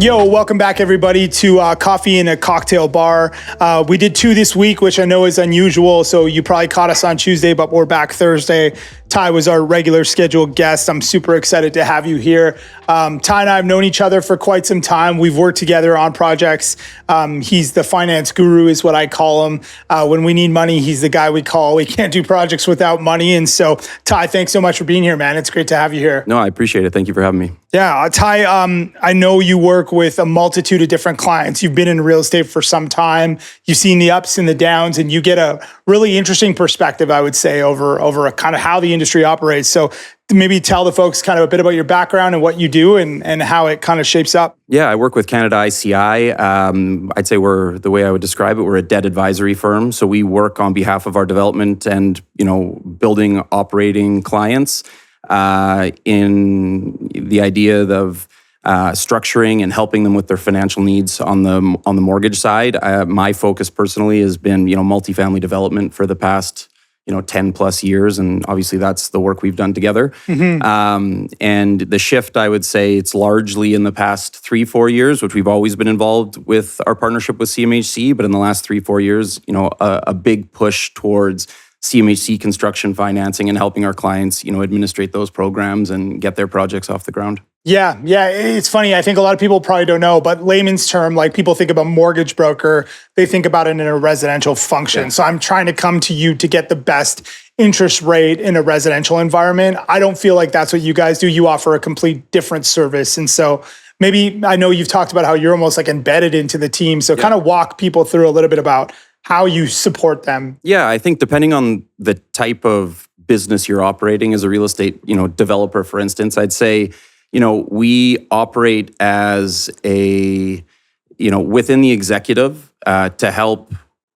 Yo, welcome back everybody to Coffee in a Cocktail Bar. We did 2 this week, which I know is unusual, so you probably caught us on Tuesday, but we're back Thursday. Tye was our regular scheduled guest. I'm super excited to have you here. Tye and I have known each other for quite some time. We've worked together on projects. He's the finance guru is what I call him. When we need money, he's the guy we call. We can't do projects without money. And so Tye, thanks so much for being here, man. It's great to have you here. No, I appreciate it. Thank you for having me. Yeah, Tye, I know you work with a multitude of different clients. You've been in real estate for some time. You've seen the ups and the downs, and you get a really interesting perspective, I would say, over a kind of how the industry operates. So maybe tell the folks kind of a bit about your background and what you do and how it kind of shapes up. Yeah, I work with Canada ICI. I'd say the way I would describe it, we're a debt advisory firm. So we work on behalf of our development and, building operating clients in the idea of structuring and helping them with their financial needs on the mortgage side. My focus personally has been, multifamily development for the past 10 plus years. And obviously that's the work we've done together. Mm-hmm. And the shift, I would say it's largely in the past 3-4 years, which we've always been involved with our partnership with CMHC. But in the last 3-4 years, a big push towards CMHC construction financing and helping our clients, administrate those programs and get their projects off the ground. Yeah. It's funny. I think a lot of people probably don't know, but layman's term, like people think about mortgage broker, they think about it in a residential function. Yeah. So I'm trying to come to you to get the best interest rate in a residential environment. I don't feel like that's what you guys do. You offer a complete different service. And so maybe, I know you've talked about how you're almost like embedded into the team. So kind of walk people through a little bit about how you support them. Yeah, I think depending on the type of business you're operating as a real estate, developer, for instance, I'd say, we operate as a, within the executive to help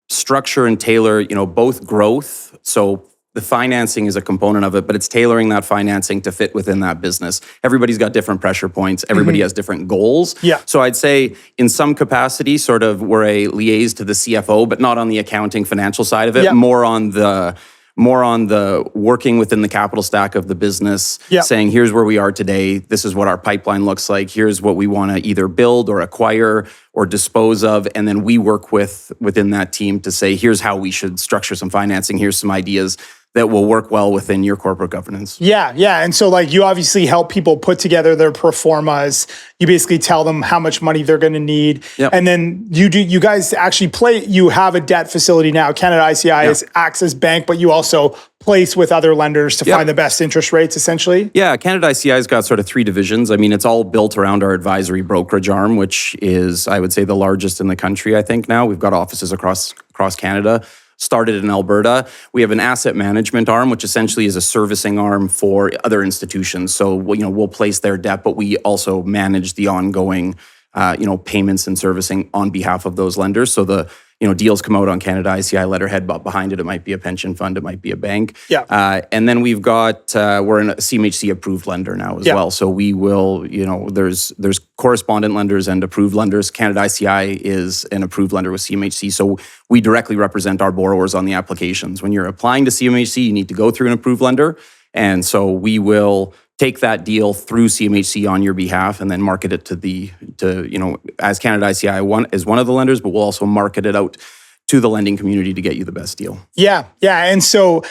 structure and tailor, both growth. So the financing is a component of it, but it's tailoring that financing to fit within that business. Everybody's got different pressure points. Everybody has different goals. Yeah. So I'd say in some capacity, sort of we're a liaise to the CFO, but not on the accounting financial side of it, more on the working within the capital stack of the business, saying, here's where we are today. This is what our pipeline looks like. Here's what we want to either build or acquire or dispose of. And then we work within that team to say, here's how we should structure some financing. Here's some ideas that will work well within your corporate governance. Yeah. And so you obviously help people put together their pro formas. You basically tell them how much money they're going to need. Yep. And then you guys actually you have a debt facility now. Canada ICI is Access Bank, but you also place with other lenders to find the best interest rates, essentially? Yeah, Canada ICI's got sort of 3 divisions. I mean, it's all built around our advisory brokerage arm, which is, I would say, the largest in the country, I think now. We've got offices across Canada. Started in Alberta. We have an asset management arm, which essentially is a servicing arm for other institutions. So, we'll place their debt, but we also manage the ongoing, payments and servicing on behalf of those lenders. So the, deals come out on Canada ICI letterhead, but behind it might be a pension fund, it might be a bank. Yeah. And then we've got, we're a CMHC approved lender now as well. So we will, there's correspondent lenders and approved lenders. Canada ICI is an approved lender with CMHC. So we directly represent our borrowers on the applications. When you're applying to CMHC, you need to go through an approved lender. And so we will take that deal through CMHC on your behalf and then market it as Canada ICI is one of the lenders, but we'll also market it out to the lending community to get you the best deal. Yeah. And so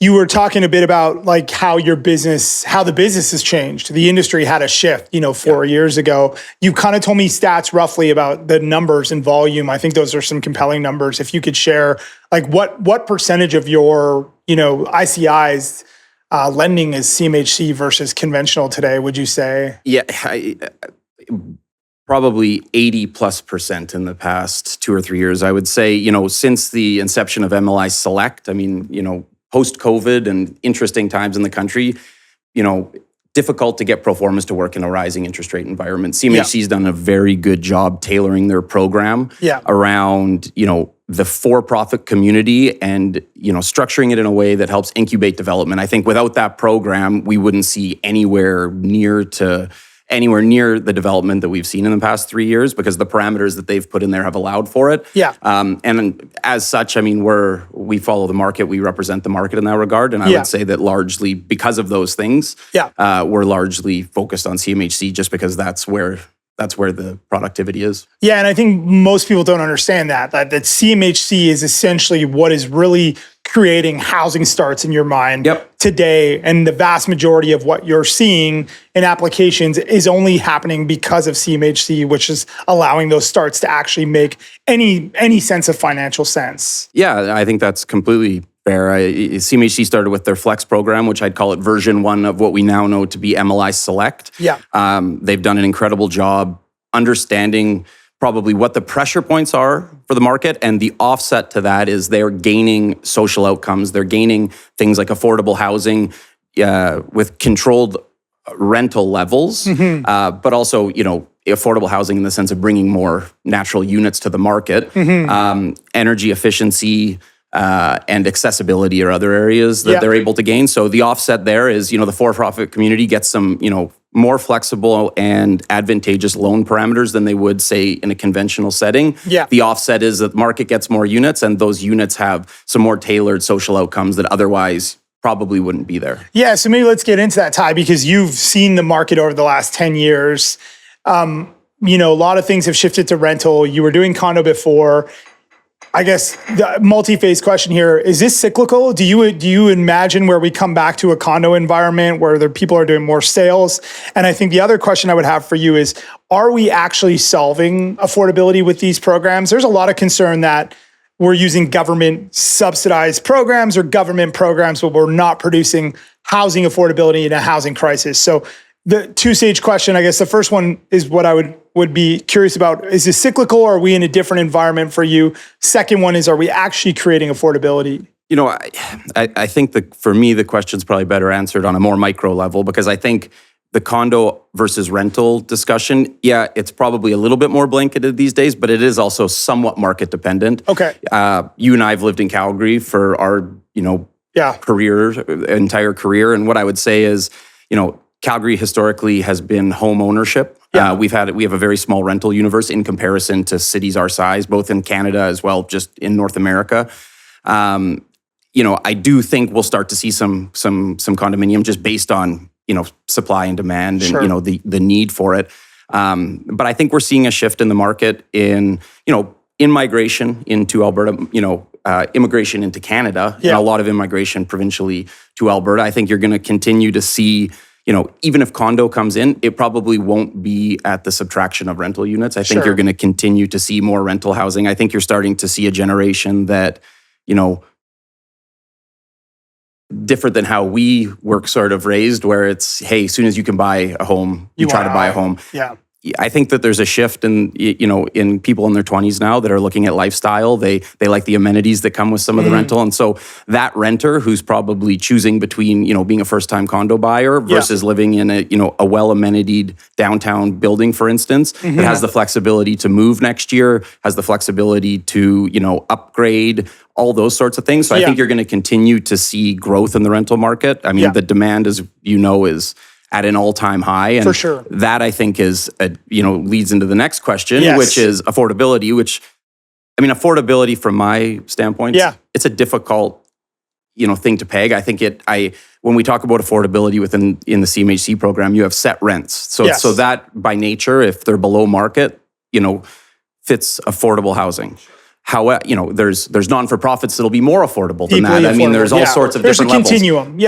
you were talking a bit about how the business has changed. The industry had a shift, 4 years ago. You kind of told me stats roughly about the numbers and volume. I think those are some compelling numbers. If you could share, what percentage of your, ICI's lending is CMHC versus conventional today, would you say? Yeah, probably 80+% in the past 2 or 3 years. I would say, since the inception of MLI Select, post-COVID and interesting times in the country, difficult to get pro formas to work in a rising interest rate environment. CMHC's done a very good job tailoring their program around, the for-profit community and, structuring it in a way that helps incubate development. I think without that program, we wouldn't see anywhere near the development that we've seen in the past 3 years because the parameters that they've put in there have allowed for it. Yeah. And as such, we follow the market, we represent the market in that regard. And I would say that largely because of those things, we're largely focused on CMHC just because that's where that's where the productivity is. Yeah, and I think most people don't understand that CMHC is essentially what is really creating housing starts in your mind today. And the vast majority of what you're seeing in applications is only happening because of CMHC, which is allowing those starts to actually make any sense of financial sense. Yeah, I think that's completely fair. CMHC started with their Flex program, which I'd call it version 1 of what we now know to be MLI Select. Yeah. They've done an incredible job understanding probably what the pressure points are for the market, and the offset to that is they're gaining social outcomes. They're gaining things like affordable housing with controlled rental levels, but also, affordable housing in the sense of bringing more natural units to the market, energy efficiency, and accessibility are other areas that they're able to gain. So the offset there is, the for-profit community gets some, more flexible and advantageous loan parameters than they would, say, in a conventional setting. Yeah. The offset is that the market gets more units, and those units have some more tailored social outcomes that otherwise probably wouldn't be there. Yeah, so maybe let's get into that, Tye, because you've seen the market over the last 10 years. A lot of things have shifted to rental. You were doing condo before. I guess the multi-phase question here, is this cyclical? Do you imagine where we come back to a condo environment where people are doing more sales? And I think the other question I would have for you is, are we actually solving affordability with these programs? There's a lot of concern that we're using government subsidized programs or government programs, but we're not producing housing affordability in a housing crisis. So the two-stage question, I guess the first one is what I would be curious about. Is this cyclical, or are we in a different environment for you? Second one is, are we actually creating affordability? I think that for me, the question's probably better answered on a more micro level, because I think the condo versus rental discussion, it's probably a little bit more blanketed these days, but it is also somewhat market dependent. Okay. You and I have lived in Calgary for our, entire career. And what I would say is, Calgary historically has been home ownership. Yeah. We have a very small rental universe in comparison to cities our size, both in Canada as well, just in North America. I do think we'll start to see some condominium just based on supply and demand and the need for it. But I think we're seeing a shift in the market in migration into Alberta. Immigration into Canada, and a lot of immigration provincially to Alberta. I think you're going to continue to see. Even if condo comes in, it probably won't be at the subtraction of rental units. I think you're going to continue to see more rental housing. I think you're starting to see a generation that, different than how we were sort of raised, where it's, hey, as soon as you can buy a home, you try to buy a home. Yeah. I think that there's a shift in people in their 20s now that are looking at lifestyle. They like the amenities that come with some of the rental. And so that renter who's probably choosing between, being a first-time condo buyer versus living in a well-amenitied downtown building, for instance, that has the flexibility to move next year, has the flexibility to, upgrade, all those sorts of things. So I think you're going to continue to see growth in the rental market. I mean, the demand, as is at an all-time high. And for sure. That, I think, is, leads into the next question, which is affordability, affordability from my standpoint, it's a difficult, thing to peg. I think when we talk about affordability in the CMHC program, you have set rents. So that by nature, if they're below market, fits affordable housing. However, there's non-for-profits that'll be more affordable than that. I mean, there's all sorts of different levels. There's a continuum,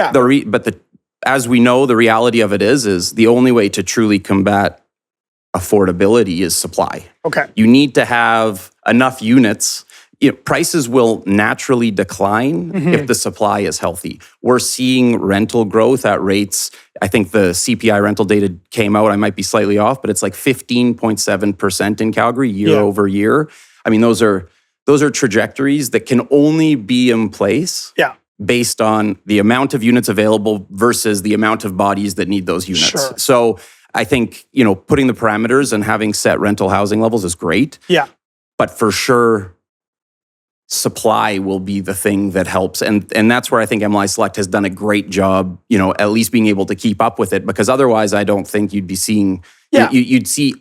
as we know, the reality of it is the only way to truly combat affordability is supply. Okay. You need to have enough units. Prices will naturally decline if the supply is healthy. We're seeing rental growth at rates. I think the CPI rental data came out. I might be slightly off, but it's like 15.7% in Calgary year over year. I mean, those are trajectories that can only be in place. Based on the amount of units available versus the amount of bodies that need those units. Sure. So I think, putting the parameters and having set rental housing levels is great. Yeah. But for sure, supply will be the thing that helps. And that's where I think MLI Select has done a great job, at least being able to keep up with it, because otherwise I don't think you'd be seeing, you'd see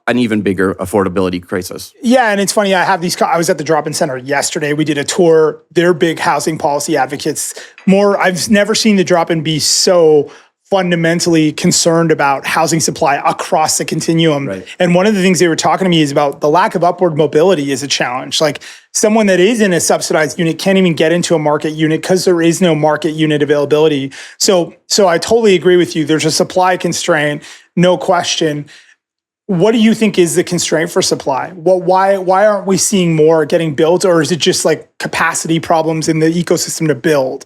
an even bigger affordability crisis. Yeah, and it's funny, I was at the drop-in center yesterday. We did a tour. They're big housing policy advocates. I've never seen the drop-in be so fundamentally concerned about housing supply across the continuum. Right. And one of the things they were talking to me is about the lack of upward mobility is a challenge. Like someone that is in a subsidized unit can't even get into a market unit because there is no market unit availability. So I totally agree with you. There's a supply constraint, no question. What do you think is the constraint for supply? Well, why aren't we seeing more getting built, or is it just like capacity problems in the ecosystem to build?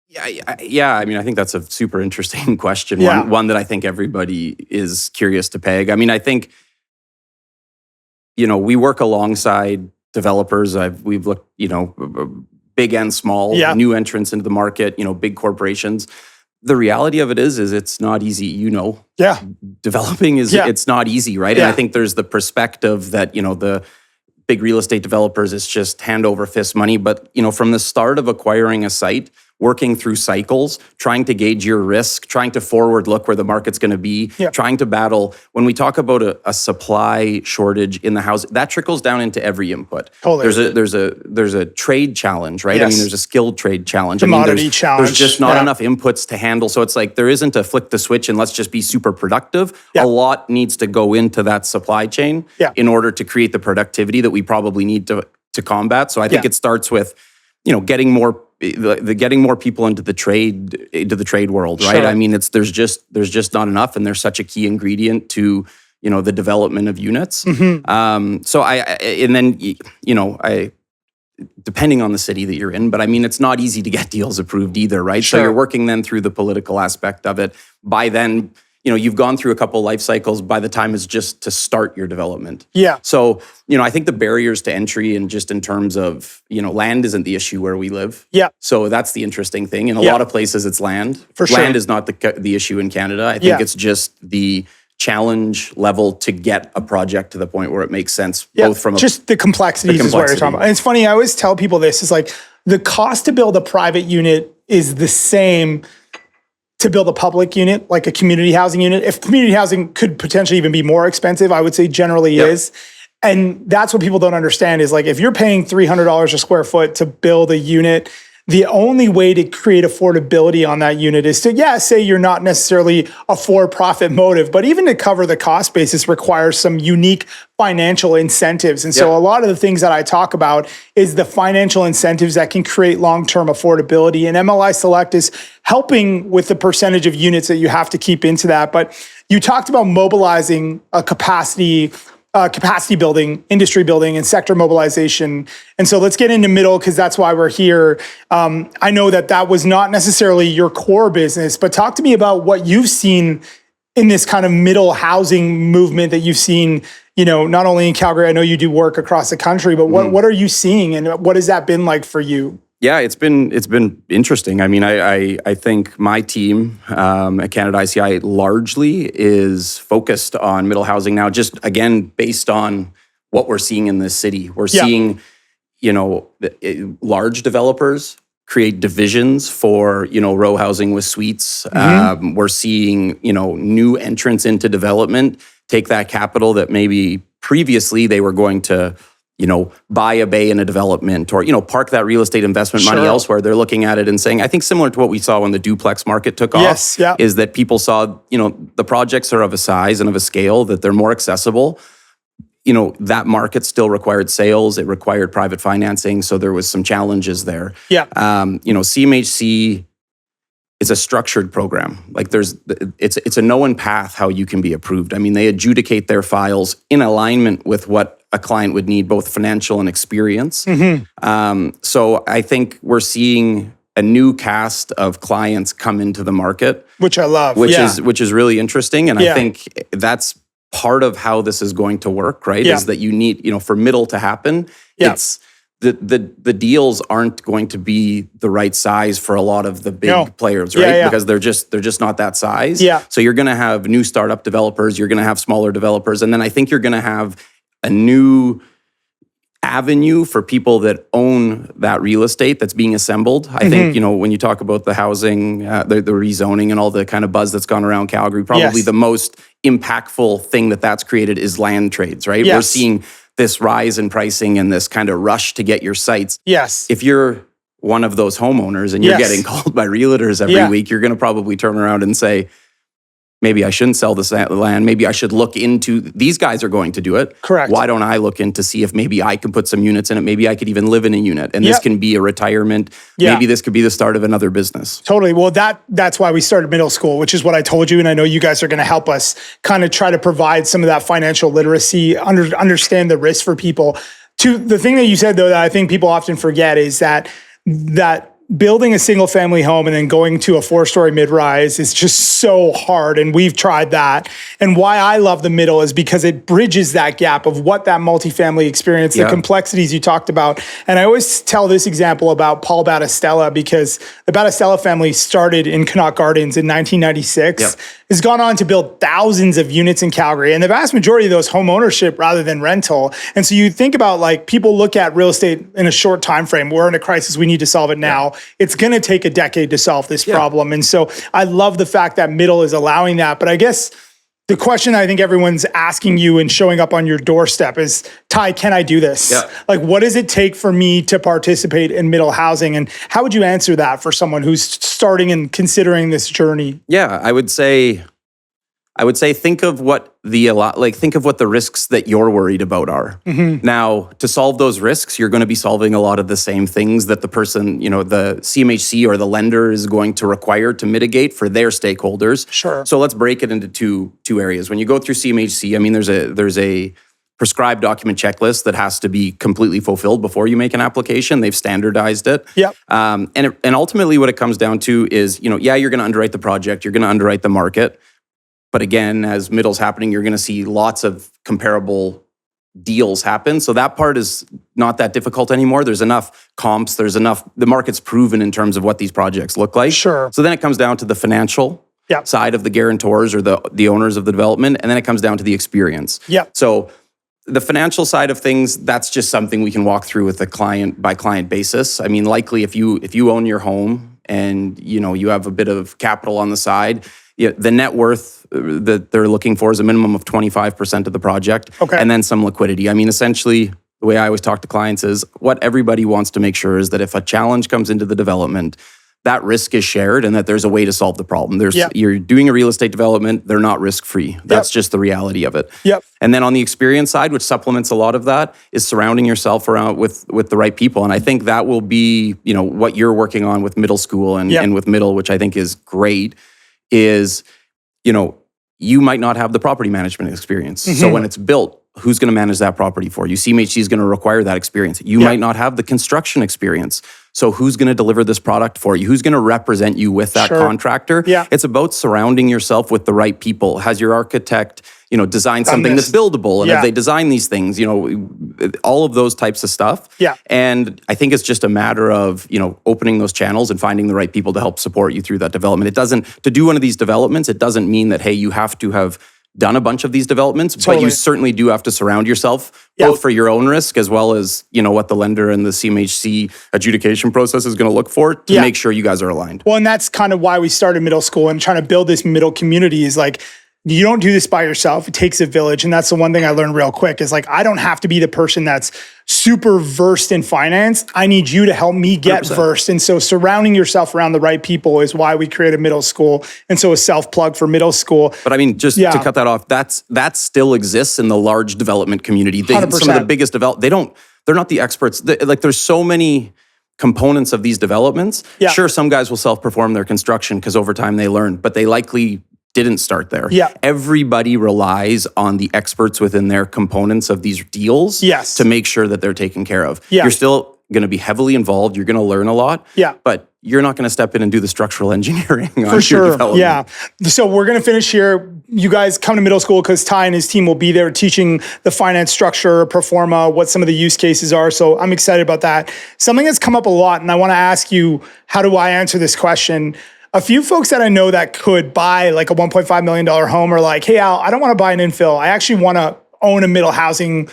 Yeah. I mean, I think that's a super interesting question. Yeah. One that I think everybody is curious to peg. I mean, I think, we work alongside developers. We've looked, big and small, new entrants into the market, big corporations. The reality of it is it's not easy, Yeah. Developing it's not easy, right? Yeah. And I think there's the perspective that, the big real estate developers, it's just hand over fist money. But, from the start of acquiring a site, working through cycles, trying to gauge your risk, trying to forward look where the market's going to be, trying to battle. When we talk about a supply shortage in the house, that trickles down into every input. Totally. There's a trade challenge, right? Yes. I mean, there's a skilled trade challenge. Commodity challenge. There's just not enough inputs to handle. So it's like there isn't a flick the switch and let's just be super productive. A lot needs to go into that supply chain in order to create the productivity that we probably need to combat. So I think it starts with, getting more people into the trade world, right? Sure. I mean, there's just not enough, and there's such a key ingredient to the development of units. So depending on the city that you're in, but I mean, it's not easy to get deals approved either, right? Sure. So you're working then through the political aspect of it. By then, you've gone through a couple life cycles by the time it's just to start your development. Yeah. So, I think the barriers to entry and just in terms of, land isn't the issue where we live. Yeah. So that's the interesting thing. In a lot of places, it's land. For sure. Land is not the issue in Canada. I think it's just the challenge level to get a project to the point where it makes sense, both from just the complexities is what you're talking about. And it's funny, I always tell people this, is like the cost to build a private unit is the same to build a public unit, like a community housing unit. If community housing could potentially even be more expensive, I would say generally is. And that's what people don't understand is like, if you're paying $300 a square foot to build a unit, the only way to create affordability on that unit is to, say you're not necessarily a for-profit motive, but even to cover the cost basis requires some unique financial incentives. And so a lot of the things that I talk about is the financial incentives that can create long-term affordability. And MLI Select is helping with the percentage of units that you have to keep into that. But you talked about mobilizing a capacity building, industry building, and sector mobilization. And so let's get into middle because that's why we're here. I know that was not necessarily your core business, but talk to me about what you've seen in this kind of middle housing movement that you've seen, not only in Calgary, I know you do work across the country, but what are you seeing and what has that been like for you? Yeah, it's been interesting. I mean, I think my team at Canada ICI largely is focused on middle housing now, just again, based on what we're seeing in this city. We're seeing, large developers create divisions for, row housing with suites. We're seeing, new entrants into development take that capital that maybe previously they were going to buy a bay in a development or, park that real estate investment money elsewhere. They're looking at it and saying, I think similar to what we saw when the duplex market took off, is that people saw, the projects are of a size and of a scale that they're more accessible. That market still required sales. It required private financing. So there was some challenges there. CMHC is a structured program. Like it's a known path how you can be approved. I mean, they adjudicate their files in alignment with what a client would need, both financial and experience. So I think we're seeing a new cast of clients come into the market, which I love, which is really interesting. And I think that's part of how this is going to work, right? Is that you need, for middle to happen, it's the deals aren't going to be the right size for a lot of the big players, right? Because they're just not that size. So you're going to have new startup developers, you're going to have smaller developers, and then I think you're going to have a new avenue for people that own that real estate that's being assembled. I think, when you talk about the housing, the rezoning and all the kind of buzz that's gone around Calgary, probably the most impactful thing that's created is land trades, right? We're seeing this rise in pricing and this kind of rush to get your sites. Yes. If you're one of those homeowners and you're Yes. getting called by realtors every week, you're going to probably turn around and say, maybe I shouldn't sell this land. Maybe I should look into, these guys are going to do it. Correct. Why don't I look into see if maybe I can put some units in it? Maybe I could even live in a unit and this can be a retirement. Maybe this could be the start of another business. Totally. Well, that's why we started middle school, which is what I told you. And I know you guys are going to help us kind of try to provide some of that financial literacy, understand the risk for people. The thing that you said, though, that I think people often forget is that building a single family home and then going to a 4-story mid-rise is just so hard. And we've tried that. And why I love the middle is because it bridges that gap of what that multifamily experience, the complexities you talked about. And I always tell this example about Paul Battistella, because the Battistella family started in Connaught Gardens in 1996, has gone on to build thousands of units in Calgary. And the vast majority of those home ownership rather than rental. And so you think about, like, people look at real estate in a short time frame. We're in a crisis. We need to solve it now. It's going to take a decade to solve this problem. And so I love the fact that middle is allowing that. But I guess the question I think everyone's asking you and showing up on your doorstep is, Tye, can I do this? Like, what does it take for me to participate in middle housing? And how would you answer that for someone who's starting and considering this journey? Yeah, I would say think of what the risks that you're worried about are. Now, to solve those risks, you're going to be solving a lot of the same things that the person, the CMHC or the lender is going to require to mitigate for their stakeholders. Sure. So let's break it into two areas. When you go through CMHC, I mean, there's a prescribed document checklist that has to be completely fulfilled before you make an application. They've standardized it. And ultimately what it comes down to is, you're going to underwrite the project, you're going to underwrite the market. But again, as middle's happening, you're going to see lots of comparable deals happen. So that part is not that difficult anymore. There's enough comps. The market's proven in terms of what these projects look like. Sure. So then it comes down to the financial side of the guarantors or the owners of the development. And then it comes down to the experience. So the financial side of things, that's just something we can walk through with a client by client basis. I mean, likely if you own your home and you have a bit of capital on the side, the net worth that they're looking for is a minimum of 25% of the project, and then some liquidity. I mean, essentially, the way I always talk to clients is what everybody wants to make sure is that if a challenge comes into the development, that risk is shared and that there's a way to solve the problem. You're doing a real estate development, they're not risk-free. That's just the reality of it. And then on the experience side, which supplements a lot of that, is surrounding yourself around with the right people. And I think that will be, what you're working on with middle school and with middle, which I think is great, is, you might not have the property management experience. So when it's built, who's going to manage that property for you? CMHC is going to require that experience. You might not have the construction experience. So who's going to deliver this product for you? Who's going to represent you with that contractor? It's about surrounding yourself with the right people. Has your architect, designed something that's buildable? And have they designed these things? All of those types of stuff. And I think it's just a matter of, opening those channels and finding the right people to help support you through that development. To do one of these developments, it doesn't mean that, hey, you have to have done a bunch of these developments, but you certainly do have to surround yourself both for your own risk as well as, what the lender and the CMHC adjudication process is going to look for to make sure you guys are aligned. Well, and that's kind of why we started middle school and trying to build this middle community is like, you don't do this by yourself. It takes a village. And that's the one thing I learned real quick is like, I don't have to be the person that's super versed in finance. I need you to help me get 100%. Versed. And so surrounding yourself around the right people is why we created middle school. And so a self-plug for middle school. But I mean, just to cut that off, that still exists in the large development community. 100%. Some of the biggest they're not the experts. There's so many components of these developments. Sure, some guys will self-perform their construction because over time they learn, but they likely didn't start there. Everybody relies on the experts within their components of these deals to make sure that they're taken care of. You're still going to be heavily involved. You're going to learn a lot. But you're not going to step in and do the structural engineering on your development. So we're going to finish here. You guys come to middle school because Tye and his team will be there teaching the finance structure, pro forma, what some of the use cases are. So I'm excited about that. Something that's come up a lot, and I want to ask you, how do I answer this question? A few folks that I know that could buy like a $1.5 million home are like, hey, Al, I don't want to buy an infill. I actually want to own a middle housing,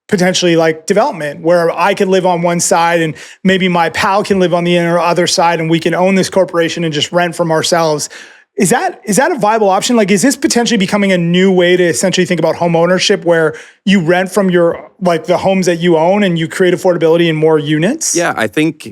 potentially like development where I could live on one side and maybe my pal can live on the other side and we can own this corporation and just rent from ourselves. Is that a viable option? Like, is this potentially becoming a new way to essentially think about home ownership where you rent from the homes that you own and you create affordability in more units? Yeah, I think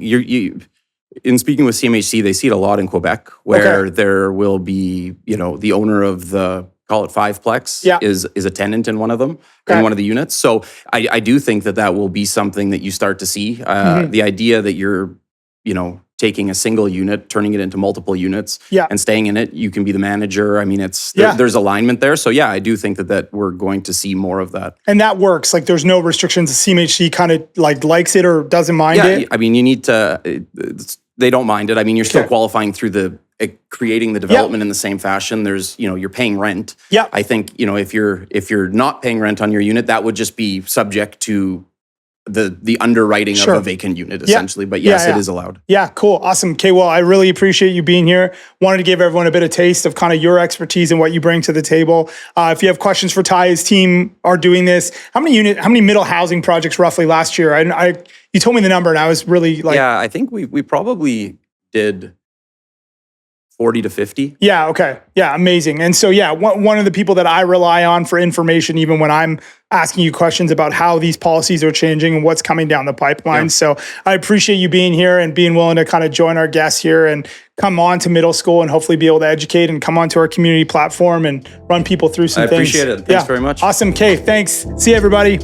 in speaking with CMHC, they see it a lot in Quebec, where there will be, the owner of the, call it fiveplex, is a tenant in one of them, in one of the units. So I do think that will be something that you start to see. The idea that you're, taking a single unit, turning it into multiple units, and staying in it, you can be the manager. I mean, there's alignment there. So I do think that we're going to see more of that. And that works. Like, there's no restrictions. CMHC kind of likes it or doesn't mind it. I mean, you need to. They don't mind it. I mean, you're still qualifying through creating the development in the same fashion. There's, you're paying rent. Yeah. I think, if you're not paying rent on your unit, that would just be subject to the underwriting of a vacant unit, essentially. But yes, it is allowed. Yeah, cool. Awesome. Okay, well, I really appreciate you being here. Wanted to give everyone a bit of taste of kind of your expertise and what you bring to the table. If you have questions for Tye, his team are doing this. How many middle housing projects roughly last year? You told me the number and I was really like... Yeah, I think we probably did 40 to 50. Yeah, okay. Yeah, amazing. And so, one of the people that I rely on for information, even when I'm asking you questions about how these policies are changing and what's coming down the pipeline. So I appreciate you being here and being willing to kind of join our guests here and come on to middle school and hopefully be able to educate and come onto our community platform and run people through some things. I appreciate it. Thanks very much. Awesome. Okay, thanks. See you, everybody.